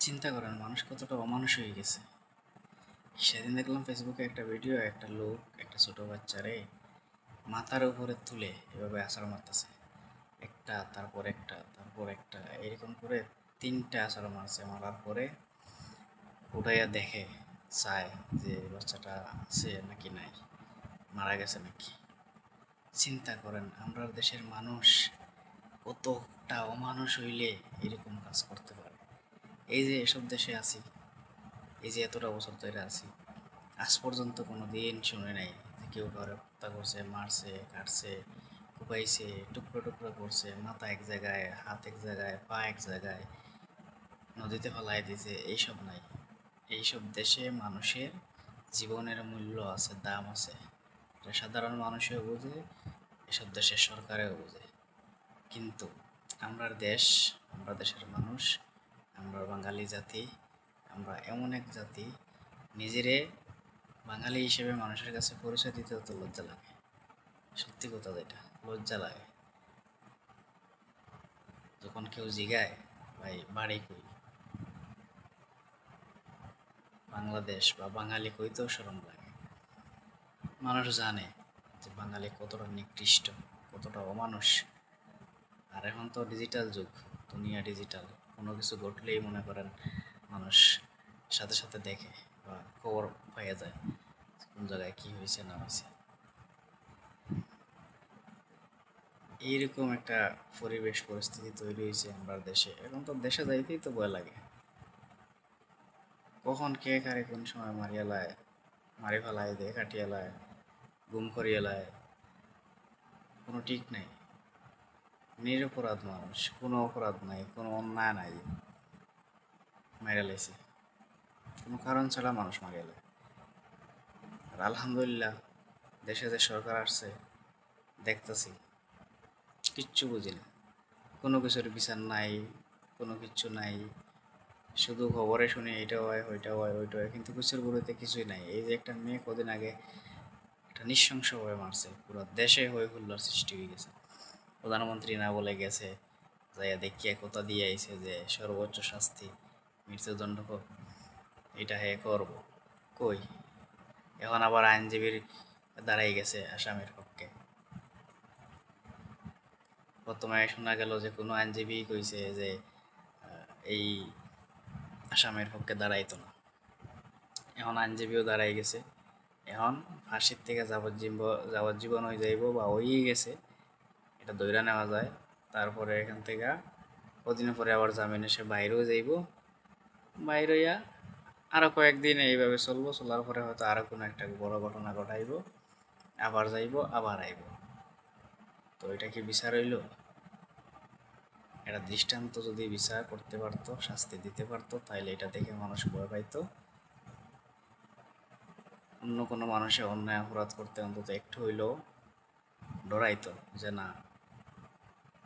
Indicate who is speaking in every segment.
Speaker 1: চিন্তা করেন মানুষ কতটা অমানুষ হয়ে গেছে। সেদিন দেখলাম ফেসবুকে একটা ভিডিও, একটা লোক একটা ছোট বাচ্চারে মাথার উপরে তুলে এভাবে আছাড় মারতেছে। একটা তারপর একটা তারপর একটা এরকম করে তিনটা আছাড় মারছে। মারার পরে উঠাইয়া দেখে, চায় যে বাচ্চাটা আছে নাকি নাই, মারা গেছে নাকি। চিন্তা করেন আমরা দেশের মানুষ কতটা অমানুষ হইলে এরকম কাজ করতে পারে। এই যে এসব দেশে আছি, এই যে এতটা বছর ধরে আছি, আজ পর্যন্ত কোনো দিন শুনে নাই যে কেউ কাউরে হত্যা করছে, মারছে, কাটছে, কুপাইছে, টুকরো টুকরো করছে, মাথা এক জায়গায়, হাত এক জায়গায়, পা এক জায়গায়, নদীতে ফেলাই দিছে। এইসব নাই। এইসব দেশে মানুষের জীবনের মূল্য আছে, দাম আছে। এটা সাধারণ মানুষও বোঝে, এসব দেশের সরকারেও বোঝে। কিন্তু আমরা দেশ, আমরা দেশের মানুষ, আমরা বাঙালি জাতি, আমরা এমন এক জাতি, নিজেরে বাঙালি হিসেবে মানুষের কাছে পরিচয় দিতেও তো লজ্জা লাগে। সত্যি কথা যেটা, লজ্জা লাগে। যখন কেউ জিগায় ভাই বাড়ি কই, বাংলাদেশ বা বাঙালি কইতেও শরম লাগে। মানুষ জানে যে বাঙালি কতটা নিকৃষ্ট, কতটা অমানুষ। আর এখন তো ডিজিটাল যুগ, দুনিয়া ডিজিটাল। কোনো কিছু ঘটলেই মনে করেন মানুষ সাথে সাথে দেখে বা খবর পাইয়া যায় কোন জায়গায় কি হয়েছে না হয়েছে। এইরকম একটা পরিবেশ পরিস্থিতি তৈরি হয়েছে আমরা দেশে। এখন তো দেশে যাইতেই তো ভয় লাগে, কখন কে কারে কোন সময় মারিয়া লায়, মারি ফেলায় দে, কাটিয়া লায়, গুম করিয়া লায়, কোনো ঠিক নাই। নিরপরাধ মানুষ, কোনো অপরাধ নাই, কোনো অন্যায় নাই, মাইরা লাইছে, কোনো কারণ ছাড়া মানুষ মারিয়া লায়। আর আলহামদুলিল্লাহ দেশে যে সরকার আসছে, দেখতেছি কিচ্ছু বুঝি না, কোনো কিছুর বিচার নাই, কোনো কিচ্ছু নাই। শুধু খবরে শুনি এটা হয় ওইটা হয় ওইটা হয়, কিন্তু কিছুর গুলোতে কিছুই নাই। এই যে একটা মেয়ে কদিন আগে একটা নৃশংসভাবে মারছে, পুরো দেশে হই হুল্লোড় সৃষ্টি হয়ে গেছে। প্রধানমন্ত্রী না বলে গেছে, যাইয়া দেখিয়া কথা দিয়ে আইছে যে সর্বোচ্চ শাস্তি মৃত্যুদণ্ড হোক, এটা হে করব। কই, এখন আবার আইনজীবীর দাঁড়াই গেছে আসামের পক্ষে। প্রথমে শোনা গেল যে কোনো আইনজীবী কইছে যে এই আসামের পক্ষে দাঁড়াইতো না, এখন আইনজীবীও দাঁড়াই গেছে। এখন ফাঁসির থেকে যাবজ্জীবন হয়ে যাইব বা হয়েই গেছে, এটা ধইরা নেওয়া যায়। তারপরে এখান থেকে কদিন পরে আবার জামিনে সে বাইরেও যাইব, বাইরে হইয়া আরো কয়েকদিন এইভাবে চলবো, চলার পরে হয়তো আরো কোনো একটা বড় ঘটনা ঘটাইব, আবার যাইব, আবার আইব। তো এটা কি বিচার হইল? এটা দৃষ্টান্ত যদি বিচার করতে পারতো, শাস্তি দিতে পারতো, তাহলে এটা দেখে মানুষ ভয় পাইতো। অন্য কোনো মানুষে অন্যায় অপরাধ করতে অন্তত একটু হইলেও ডরাইতো যে না,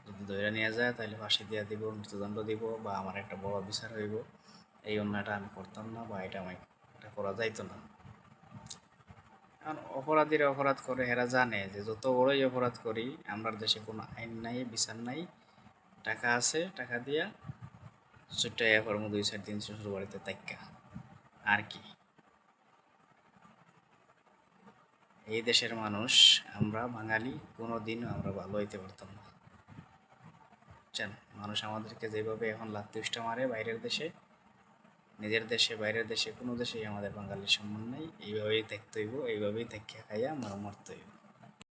Speaker 1: যদি ধরে নিয়ে যায় তাহলে ফাঁসি দিয়ে দিব, মৃত্যুদণ্ড দিব, বা আমার একটা বড় বিচার হইব, এই অন্যায়টা আমি করতাম না, বা এটা করা যাইতো না। কারণ অপরাধীরা অপরাধ করে, এরা জানে যে যত বড়ই অপরাধ করি, আমরা দেশে কোনো আইন নাই, বিচার নাই, টাকা আছে, টাকা দিয়া ছুটে করবো 2-4 দিন শ্বশুর বাড়িতে তাইকা, আর কি। এই দেশের মানুষ, আমরা বাঙালি, কোনো দিনও আমরা ভালো হইতে পারতাম না। বুঝছেন, মানুষ আমাদেরকে যেভাবে এখন লাত্তিউষ্টা মারে বাইরের দেশে, নিজের দেশে বাইরের দেশে কোনো দেশেই আমাদের বাঙালির সম্মান নাই। এইভাবেই থাকতে হইব, এইভাবেই থাকি খাইয়া আমরা মরতে হইব।